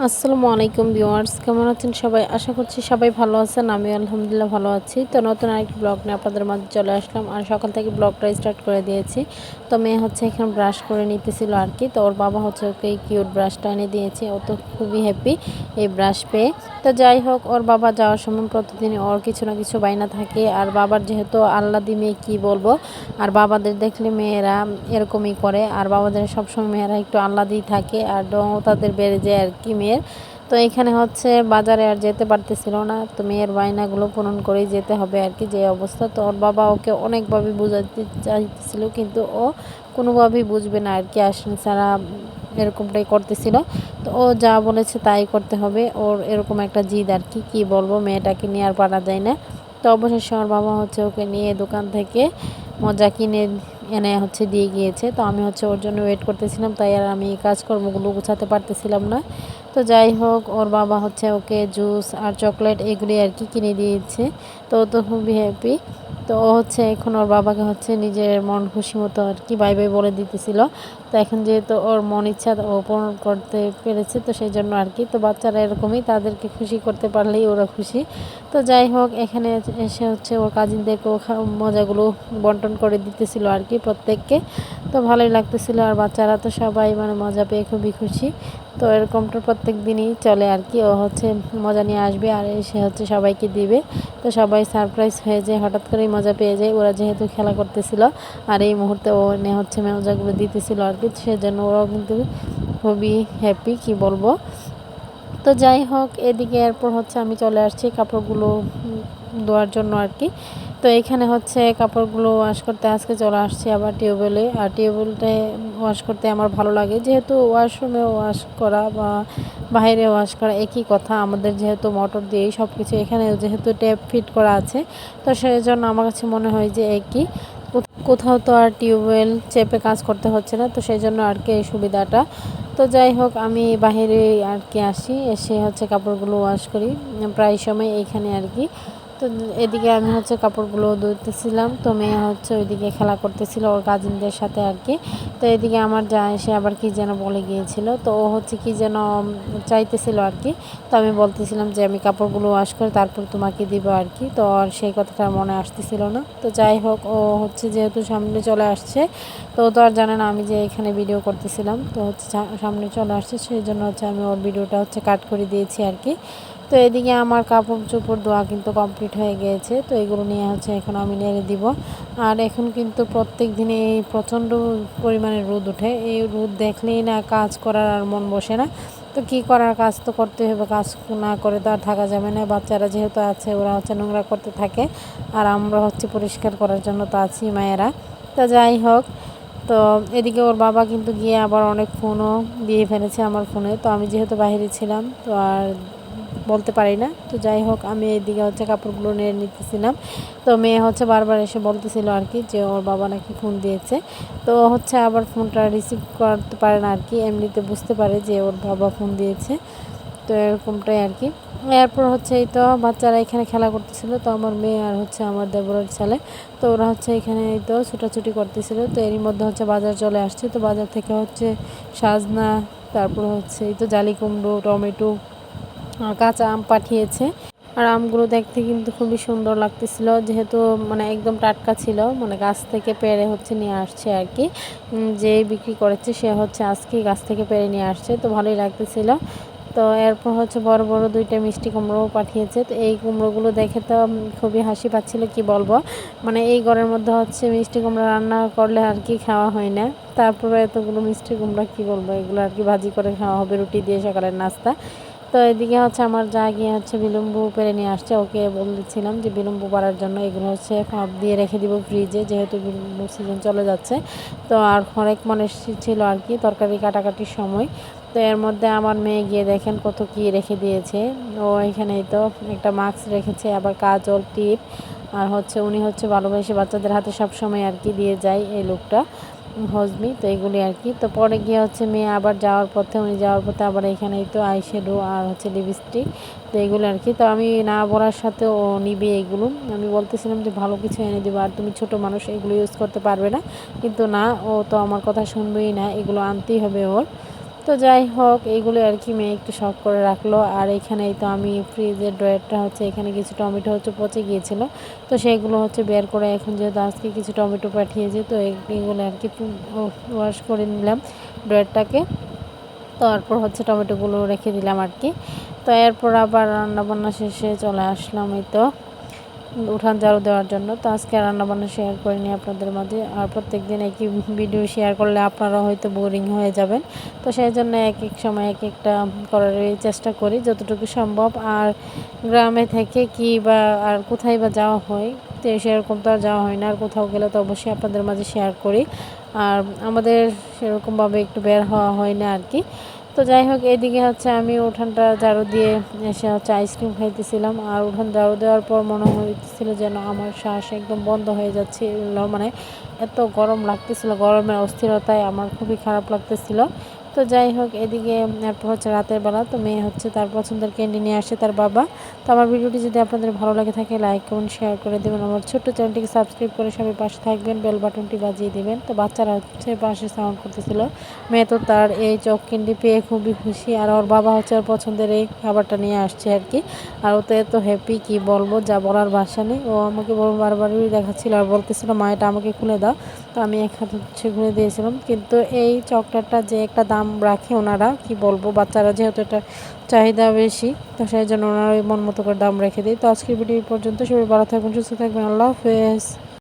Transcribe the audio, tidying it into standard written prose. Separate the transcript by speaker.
Speaker 1: আসসালামু আলাইকুম ভিউয়ার্স, কেমন আছেন সবাই? আশা করছি সবাই ভালো আছেন। আমি আলহামদুলিল্লাহ ভালো আছি। তো নতুন আরেকটি ব্লগ নিয়ে আপনাদের মাঝে চলে আসলাম। আর সকাল থেকে ব্লগটা স্টার্ট করে দিয়েছি। তো মেয়ে হচ্ছে এখানে ব্রাশ করে নিতেছিল আর কি। তো ওর বাবা হচ্ছে ওকে এই কিউট ব্রাশটা এনে দিয়েছে। ও তো খুবই হ্যাপি এই ব্রাশ পেয়ে। তো যাই হোক, ওর বাবা যাওয়ার সময় প্রতিদিনই ওর কিছু না কিছু বাইনা থাকে। আর বাবার যেহেতু আল্লাদি মেয়ে, কী বলবো, আর বাবাদের দেখলে মেয়েরা এরকমই করে। আর বাবাদের সবসময় মেয়েরা একটু আল্লাদিই থাকে, আর তাদের বেড়ে যায় আর কি মেয়ের। তো এখানে হচ্ছে বাজারে আর যেতে পারতেছিল না, তো মেয়ের বায়নাগুলো পূরণ করেই যেতে হবে আর কি, যে অবস্থা। তো ওর বাবা ওকে অনেকভাবে বোঝাতে চাইতেছিল, কিন্তু ও কোনোভাবেই বুঝবে না আর কি, আসলে সারা এরকমটাই করতেছিল। তো ও যা বলেছে তাই করতে হবে, ওর এরকম একটা জিদ আর কি, কী বলবো, মেয়েটাকে নিয়ে আর পারা যায় না। তো অবশেষে ওর বাবা হচ্ছে ওকে নিয়ে দোকান থেকে মজা কিনে এনে হচ্ছে দিয়ে গিয়েছে। তো আমি হচ্ছে ওর জন্য ওয়েট করতেছিলাম, তাই আর আমি কাজকর্মগুলো গুছাতে পারতেছিলাম না। তো যাই হোক, ওর বাবা হচ্ছে ওকে জুস আর চকলেট এগুলি আর কি কিনে দিয়েছে। তো ও তো খুবই হ্যাপি। তো ও হচ্ছে এখন ওর বাবাকে হচ্ছে নিজের মন খুশি মতো আর কি বাই বাই বলে দিতেছিল। তো এখন যেহেতু ওর মন ইচ্ছা ও পূরণ করতে পেরেছে, তো সেই জন্য আর কি। তো বাচ্চারা এরকমই, তাদেরকে খুশি করতে পারলেই ওরা খুশি। তো যাই হোক, এখানে এসে হচ্ছে ওর কাজিনদেরকেও মজাগুলো বন্টন করে দিতেছিল আর কি প্রত্যেককে। তো ভালোই লাগতেছিল, আর বাচ্চারা তো সবাই মানে মজা পেয়ে খুবই খুশি। তো এরকমটা প্রত্যেক দিনই চলে আর কি, ও হচ্ছে মজা নিয়ে আসবে আর এসে হচ্ছে সবাইকে দিবে। তো সবাই সারপ্রাইজ হয়ে যায়, হঠাৎ করেই মজা পেয়ে যায়, ওরা যেহেতু খেলা করতেছিল আর এই মুহূর্তে ও এনে হচ্ছে মজাগুলো দিতেছিল আর কি, সেজন্য ওরাও কিন্তু খুবই হ্যাপি, কি বলবো। তো যাই হোক, এদিকে এরপর হচ্ছে আমি চলে আসছি কাপড়গুলো ধোয়ার জন্য আর কি। তো এখানে হচ্ছে কাপড়গুলো ওয়াশ করতে আজকে চলে আসছি আবার টিউবওয়েলে। আর টিউবওয়েলটায় ওয়াশ করতে আমার ভালো লাগে, যেহেতু ওয়াশরুমে ওয়াশ করা বা বাইরে ওয়াশ করা একই কথা। আমাদের যেহেতু মোটর দিয়েই সব কিছু, এখানে যেহেতু ট্যাপ ফিট করা আছে, তো সেই জন্য আমার কাছে মনে হয় যে একই। কোথাও তো আর টিউবওয়েল চেপে কাজ করতে হচ্ছে না, তো সেই জন্য আর কি এই সুবিধাটা। তো যাই হোক, আমি বাইরে আর কি আসি, এসে হচ্ছে কাপড়গুলো ওয়াশ করি প্রায় সময় এইখানে আর কি। তো এদিকে আমি হচ্ছে কাপড়গুলো ধুতেছিলাম, তো মেয়ে হচ্ছে ওইদিকে খেলা করতেছিল ওর কাজিনদের সাথে আর কি। তো এদিকে আমার যা এসে আবার কি যেন বলে গিয়েছিল, তো ও হচ্ছে কি যেন চাইতেছিল আর কি। তো আমি বলতেছিলাম যে আমি কাপড়গুলো ওয়াশ করে তারপর তোমাকে দিব আর কি। তো আর সেই কথাটা মনে আসতেছিল না। তো যাই হোক, ও হচ্ছে যেহেতু সামনে চলে আসছে, তো ও তো আর জানে না আমি যে এখানে ভিডিও করতেছিলাম, তো হচ্ছে সামনে চলে আসছে, সেই জন্য হচ্ছে আমি ওর ভিডিওটা হচ্ছে কাট করে দিয়েছি আর কি। তো এদিকে আমার কাপড় চোপড় ধোয়া কিন্তু কমপ্লিট হয়ে গিয়েছে, তো এগুলো নিয়ে হচ্ছে এখন আমি নেড়ে দিব। আর এখন কিন্তু প্রত্যেক দিনে এই প্রচণ্ড পরিমাণে রোদ ওঠে, এই রোদ দেখলেই না কাজ করার আর মন বসে না। তো কী করার, কাজ তো করতে হবে, কাজ না করে তো আর থাকা যাবে না। বাচ্চারা যেহেতু আছে, ওরা হচ্ছে নোংরা করতে থাকে, আর আমরা হচ্ছে পরিষ্কার করার জন্য তো আছি মায়েরা। তো যাই হোক, তো এদিকে ওর বাবা কিন্তু গিয়ে আবার অনেক ফোনও দিয়ে ফেলেছে আমার ফোনে। তো আমি যেহেতু বাইরে ছিলাম, তো আর বলতে পারি না। তো যাই হোক, আমি এদিকে হচ্ছে কাপড়গুলো নিয়ে নিতেছিলাম। তো মেয়ে হচ্ছে বারবার এসে বলতেছিল আর কি যে ওর বাবা নাকি ফোন দিয়েছে। তো হচ্ছে আবার ফোনটা রিসিভ করতে পারে না আর কি, এমনিতে বুঝতে পারে যে ওর বাবা ফোন দিয়েছে। তো এরকমটাই আর কি। এরপর হচ্ছে এই তো বাচ্চারা এখানে খেলা করতেছিল, তো আমার মেয়ে আর হচ্ছে আমার দেবরের ছেলে, তো ওরা হচ্ছে এখানে এই তো ছুটাছুটি করতেছিল। তো এরই মধ্যে হচ্ছে বাজার চলে আসছে, তো বাজার থেকে হচ্ছে সাজনা, তারপর হচ্ছে এই তো জালি কুমড়ো, টমেটো, কাঁচা আম পাঠিয়েছে। আর আমগুলো দেখতে কিন্তু খুবই সুন্দর লাগতেছিল, যেহেতু মানে একদম টাটকা ছিল, মানে গাছ থেকে পেড়ে হচ্ছে নিয়ে আসছে আর কি। যে বিক্রি করেছে সে হচ্ছে আজকে গাছ থেকে পেড়ে নিয়ে আসছে, তো ভালোই লাগতেছিল। তো এরপর হচ্ছে বড় বড় দুইটা মিষ্টি কুমড়োও পাঠিয়েছে। তো এই কুমড়োগুলো দেখে তো খুবই হাসি পাচ্ছিল, কি বলবো, মানে এই ঘরের মধ্যে হচ্ছে মিষ্টি কুমড়ো রান্না করলে আর কি খাওয়া হয় না। তারপরে এতগুলো মিষ্টি কুমড়া, কি বলবো, এগুলো আর কি ভাজি করে খাওয়া হবে রুটি দিয়ে সকালের নাস্তা। তো এদিকে হচ্ছে আমার যা গিয়ে হচ্ছে বিলম্ব পেরে নিয়ে আসছে, ওকে বলছিলাম যে বিলম্ব পাড়ার জন্য এগুলো হচ্ছে ভাপ দিয়ে রেখে দিব ফ্রিজে, যেহেতু বিলম্ব সিজন চলে যাচ্ছে। তো আর হরেক মনে ছিল আর কি তরকারি কাটাকাটির সময়। তো এর মধ্যে আমার মেয়ে গিয়ে দেখেন কত কি রেখে দিয়েছে। ও এখানেই তো একটা মাস্ক রেখেছে, আবার কাজল, টিপ, আর হচ্ছে উনি হচ্ছে ভালোবেসে বাচ্চাদের হাতে সব সময় আর কি দিয়ে যায় এই লোকটা, হজমি। তো এগুলি আর কি। তো পরে গিয়ে হচ্ছে মেয়ে আবার যাওয়ার পথে, উনি যাওয়ার পথে আবার এখানেই তো আইশ্যাডো আর হচ্ছে লিপস্টিক, তো এগুলো আর কি। তো আমি না বলার সাথে ও নিবে এগুলো। আমি বলতেছিলাম যে ভালো কিছু এনে দেবো, আর তুমি ছোট মানুষ, এগুলো ইউজ করতে পারবে না, কিন্তু না, ও তো আমার কথা শুনবেই না, এগুলো আনতেই হবে ওর। তো যাই হোক এইগুলো আর কি মেয়ে একটু শখ করে রাখলো। আর এখানেই তো আমি ফ্রিজের ড্রয়ারটা হচ্ছে এখানে কিছু টমেটো হচ্ছে পচে গিয়েছিল, তো সেইগুলো হচ্ছে বের করে এখন যেহেতু আজকে কিছু টমেটো পাঠিয়েছি তো এইগুলো আর কি ওয়াশ করে নিলাম ড্রয়ারটাকে। তারপর হচ্ছে টমেটোগুলো রেখে দিলাম আর কি। তো এরপর আবার রান্নাবান্না শেষে চলে আসলাম এই তো উঠান ঝাড়ু দেওয়ার জন্য। তো আজকে রান্নাবান্না শেয়ার করিনি আপনাদের মাঝে, আর প্রত্যেকদিন একই ভিডিও শেয়ার করলে আপনারা হয়তো বোরিং হয়ে যাবেন। তো সেই জন্য এক এক সময় এক একটা করার চেষ্টা করি যতটুকু সম্ভব। আর গ্রামে থেকে কি বা আর কোথায় বা যাওয়া হয়, তো সেরকম তো আর যাওয়া হয় না, আর কোথাও গেলে তো অবশ্যই আপনাদের মাঝে শেয়ার করি। আর আমাদের সেরকমভাবে একটু বের হওয়া হয় না আর কি। তো যাই হোক এদিকে হচ্ছে আমি উঠানটা ঝাড়ু দিয়ে এসে হচ্ছে আইসক্রিম খাইতেছিলাম। আর উঠান ঝাড়ু দেওয়ার পর মনে হয়েছিল যেন আমার শ্বাস একদম বন্ধ হয়ে যাচ্ছিল, মানে এত গরম লাগতেছিল, গরমের অস্থিরতায় আমার খুবই খারাপ লাগতেছিল। তো যাই হোক এদিকে এরপর হচ্ছে রাতের বেলা তো মেয়ে হচ্ছে তার পছন্দের ক্যান্ডি নিয়ে আসে তার বাবা। তো আমার ভিডিওটি যদি আপনাদের ভালো লাগে থাকে লাইক কমেন্ট শেয়ার করে দেবেন, আমার ছোট্ট চ্যানেলটিকে সাবস্ক্রাইব করে সবাই পাশে থাকবেন, বেল বাটনটি বাজিয়ে দেবেন। তো বাচ্চারা হচ্ছে পাশে সাউন্ড করতেছিল, মেয়ে তো তার এই চক ক্যান্ডি পেয়ে খুবই খুশি। আর ওর বাবা হচ্ছে ওর পছন্দের এই খাবারটা নিয়ে আসছে আর কি। আর ও তো এত হ্যাপি কি বলবো, যা বলার ভাষা নেই। ও আমাকে বারবারই দেখাচ্ছিল আর বলতেছিল মা এটা আমাকে খুলে দাও। তো আমি এক হাতে হচ্ছে খুলে দিয়েছিলাম, কিন্তু এই চকলেটটা যে একটা দাম রাখে ওনারা, কি বলবো, বাচ্চারা যেহেতু এটা চাহিদা বেশি, তো সেই জন্য ওনারা মন মতো করে দাম রেখে দিই। তো আজকের ভিডিও পর্যন্ত, সবাই ভালো থাকবেন, সুস্থ থাকবেন, আল্লাহ হাফেজ।